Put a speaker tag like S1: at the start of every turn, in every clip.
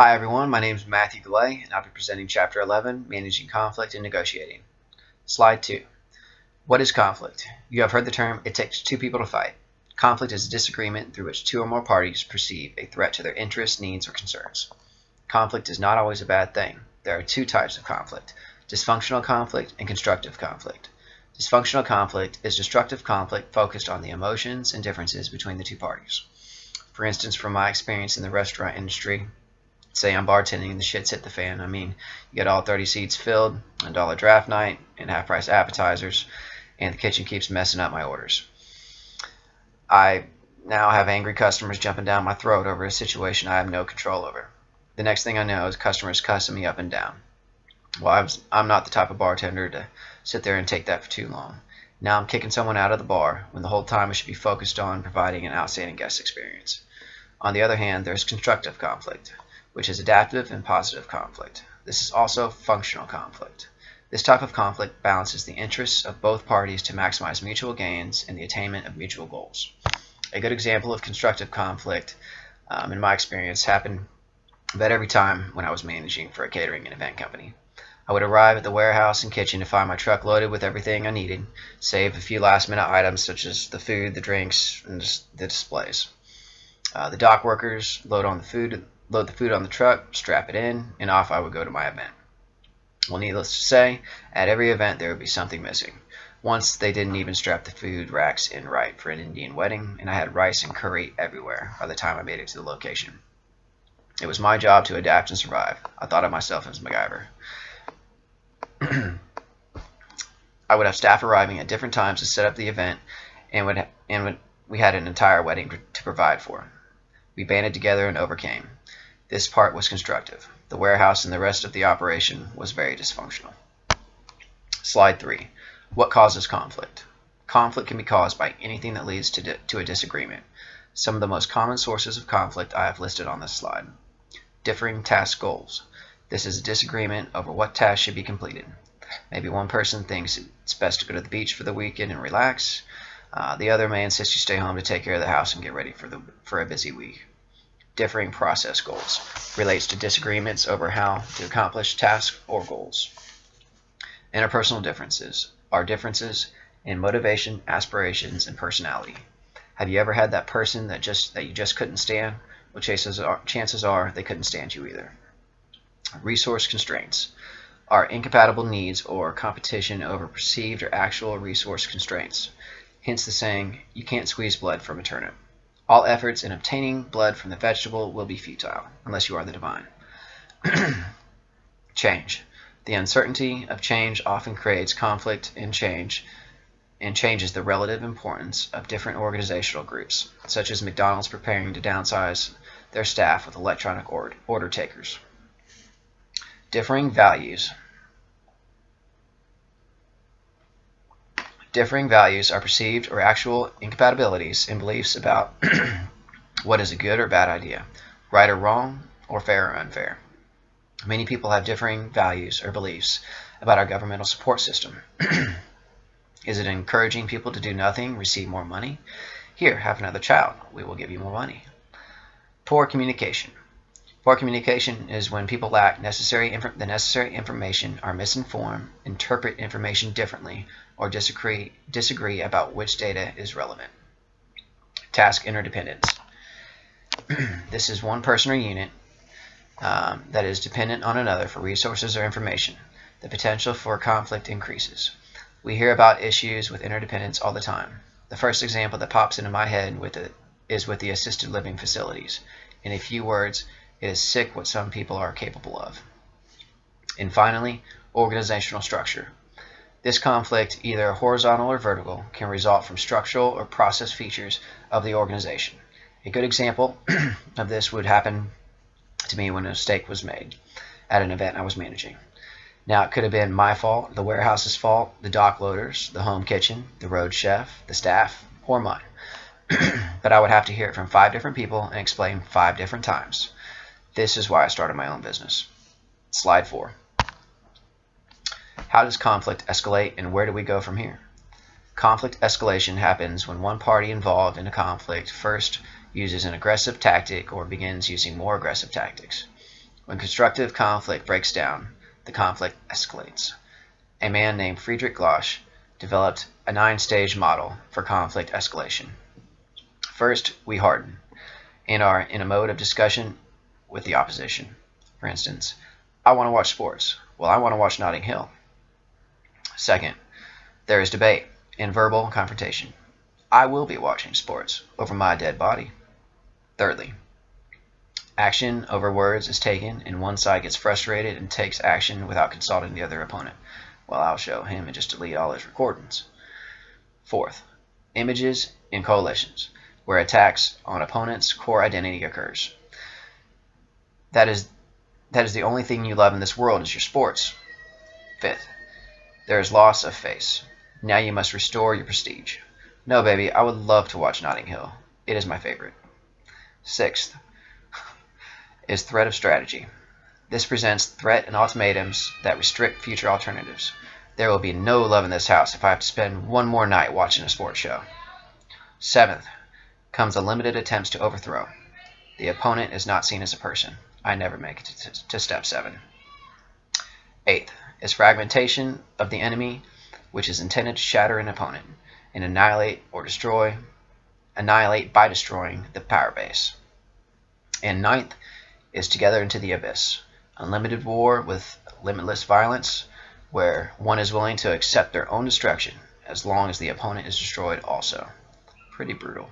S1: Hi everyone, my name is Matthew Delay and I'll be presenting Chapter 11, Managing Conflict and Negotiating. Slide 2. What is conflict? You have heard the term, it takes two people to fight. Conflict is a disagreement through which two or more parties perceive a threat to their interests, needs, or concerns. Conflict is not always a bad thing. There are two types of conflict, dysfunctional conflict and constructive conflict. Dysfunctional conflict is destructive conflict focused on the emotions and differences between the two parties. For instance, from my experience in the restaurant industry, say I'm bartending and the shit's hit the fan. You get all 30 seats filled, $1 draft night, and half-price appetizers, and the kitchen keeps messing up my orders. I now have angry customers jumping down my throat over a situation I have no control over. The next thing I know is customers cussing me up and down. Well, I'm not the type of bartender to sit there and take that for too long. Now I'm kicking someone out of the bar when the whole time I should be focused on providing an outstanding guest experience. On the other hand, there's constructive conflict, which is adaptive and positive conflict. This is also functional conflict. This type of conflict balances the interests of both parties to maximize mutual gains and the attainment of mutual goals. A good example of constructive conflict, in my experience, happened about every time when I was managing for a catering and event company. I would arrive at the warehouse and kitchen to find my truck loaded with everything I needed, save a few last-minute items such as the food, the drinks, and the displays. The dock workers load the food on the truck, strap it in, and off I would go to my event. Well, needless to say, at every event there would be something missing. Once they didn't even strap the food racks in right for an Indian wedding, and I had rice and curry everywhere by the time I made it to the location. It was my job to adapt and survive. I thought of myself as MacGyver. I would have staff arriving at different times to set up the event, and we had an entire wedding to provide for. We banded together and overcame. This part was constructive. The warehouse and the rest of the operation was very dysfunctional. Slide 3. What causes conflict? Conflict can be caused by anything that leads to a disagreement. Some of the most common sources of conflict I have listed on this slide. Differing task goals. This is a disagreement over what task should be completed. Maybe one person thinks it's best to go to the beach for the weekend and relax. The other may insist you stay home to take care of the house and get ready for a busy week. Differing process goals relates to disagreements over how to accomplish tasks or goals. Interpersonal differences are differences in motivation, aspirations, and personality. Have you ever had that person that you just couldn't stand? Well, chances are they couldn't stand you either. Resource constraints are incompatible needs or competition over perceived or actual resource constraints. Hence the saying, you can't squeeze blood from a turnip. All efforts in obtaining blood from the vegetable will be futile, unless you are the divine. Change. The uncertainty of change often creates conflict in change, and changes the relative importance of different organizational groups, such as McDonald's preparing to downsize their staff with electronic order takers. Differing values. Differing values are perceived or actual incompatibilities in beliefs about what is a good or bad idea, right or wrong, or fair or unfair. Many people have differing values or beliefs about our governmental support system. Is it encouraging people to do nothing, receive more money? Here, have another child. We will give you more money. Poor communication. Poor communication is when people lack the necessary information, are misinformed, interpret information differently, or disagree about which data is relevant. Task interdependence. This is one person or unit that is dependent on another for resources or information. The potential for conflict increases. We hear about issues with interdependence all the time. The first example that pops into my head is with the assisted living facilities. In a few words, it is sick what some people are capable of. And finally, organizational structure. This conflict, either horizontal or vertical, can result from structural or process features of the organization. A good example of this would happen to me when a mistake was made at an event I was managing. Now, it could have been my fault, the warehouse's fault, the dock loaders, the home kitchen, the road chef, the staff, or mine. But I would have to hear it from 5 different people and explain 5 different times. This is why I started my own business. Slide 4. How does conflict escalate and where do we go from here? Conflict escalation happens when one party involved in a conflict first uses an aggressive tactic or begins using more aggressive tactics. When constructive conflict breaks down, the conflict escalates. A man named Friedrich Gauss developed a 9-stage model for conflict escalation. First, we harden and are in a mode of discussion with the opposition. For instance, I want to watch sports. Well, I want to watch Notting Hill. Second, there is debate and verbal confrontation. I will be watching sports over my dead body. Thirdly, action over words is taken and one side gets frustrated and takes action without consulting the other opponent. Well, I'll show him and just delete all his recordings. Fourth, images and coalitions, where attacks on opponents' core identity occurs. That is the only thing you love in this world is your sports. Fifth, there is loss of face. Now you must restore your prestige. No, baby, I would love to watch Notting Hill. It is my favorite. Sixth is threat of strategy. This presents threat and ultimatums that restrict future alternatives. There will be no love in this house if I have to spend one more night watching a sports show. Seventh comes unlimited attempts to overthrow. The opponent is not seen as a person. I never make it to step 7. Eighth is fragmentation of the enemy, which is intended to shatter an opponent and annihilate by destroying the power base. And ninth is together into the abyss, unlimited war with limitless violence, where one is willing to accept their own destruction as long as the opponent is destroyed also. Pretty brutal.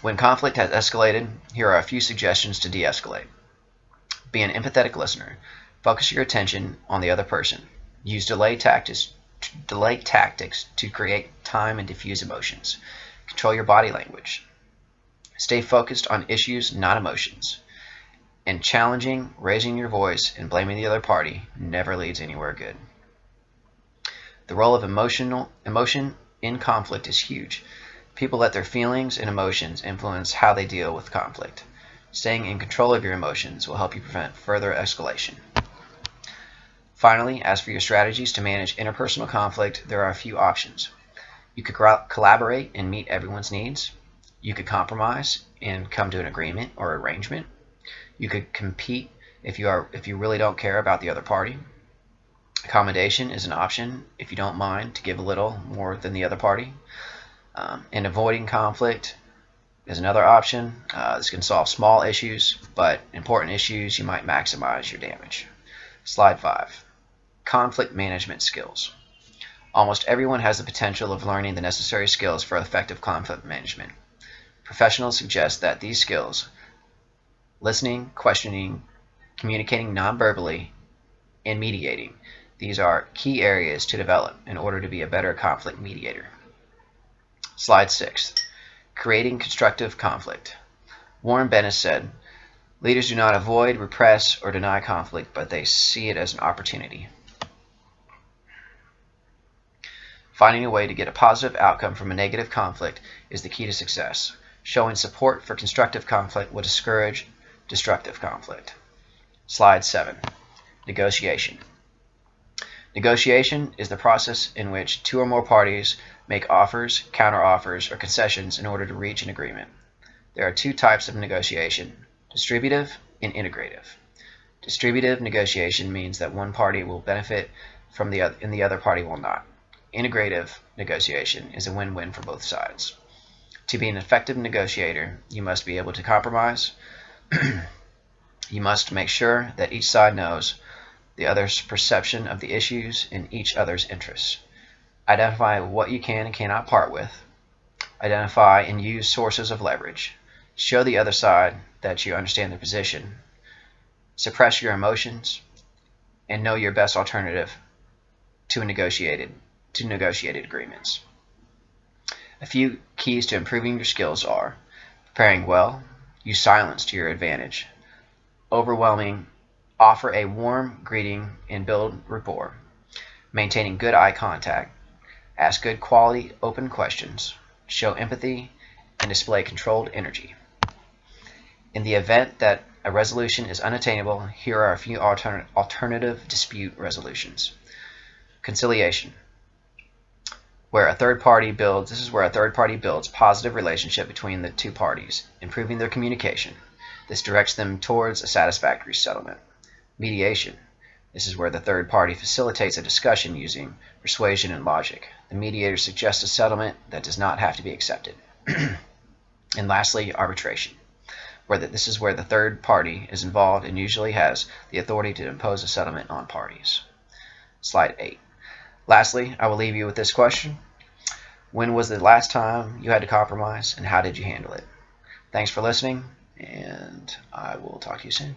S1: When conflict has escalated, here are a few suggestions to de-escalate. Be an empathetic listener. Focus your attention on the other person. Use delay tactics to create time and diffuse emotions. Control your body language. Stay focused on issues, not emotions. And challenging, raising your voice, and blaming the other party never leads anywhere good. The role of emotion in conflict is huge. People let their feelings and emotions influence how they deal with conflict. Staying in control of your emotions will help you prevent further escalation. Finally, as for your strategies to manage interpersonal conflict, there are a few options. You could collaborate and meet everyone's needs. You could compromise and come to an agreement or arrangement. You could compete if you really don't care about the other party. Accommodation is an option if you don't mind to give a little more than the other party. And avoiding conflict is another option. This can solve small issues, but important issues you might maximize your damage. Slide 5. Conflict management skills. Almost everyone has the potential of learning the necessary skills for effective conflict management. Professionals suggest that these skills, listening, questioning, communicating non-verbally, and mediating, these are key areas to develop in order to be a better conflict mediator. Slide 6. Creating constructive conflict. Warren Bennis said, "Leaders do not avoid, repress, or deny conflict, but they see it as an opportunity." Finding a way to get a positive outcome from a negative conflict is the key to success. Showing support for constructive conflict will discourage destructive conflict. Slide 7. Negotiation. Negotiation is the process in which two or more parties make offers, counteroffers, or concessions in order to reach an agreement. There are two types of negotiation: distributive and integrative. Distributive negotiation means that one party will benefit from the other and the other party will not. Integrative negotiation is a win-win for both sides. To be an effective negotiator, you must be able to compromise. You must make sure that each side knows the other's perception of the issues and each other's interests. Identify what you can and cannot part with. Identify and use sources of leverage. Show the other side that you understand their position. Suppress your emotions and know your best alternative to negotiated agreements. A few keys to improving your skills are: preparing well, use silence to your advantage, offer a warm greeting and build rapport, maintaining good eye contact, ask good quality open questions, show empathy, and display controlled energy. In the event that a resolution is unattainable, here are a few alternative dispute resolutions. Conciliation. where a third party builds. This is where a third party builds positive relationship between the two parties, improving their communication. This directs them towards a satisfactory settlement. Mediation. This is where the third party facilitates a discussion using persuasion and logic. The mediator suggests a settlement that does not have to be accepted. And lastly, arbitration. This is where the third party is involved and usually has the authority to impose a settlement on parties. Slide 8. Lastly, I will leave you with this question. When was the last time you had to compromise, and how did you handle it? Thanks for listening, and I will talk to you soon.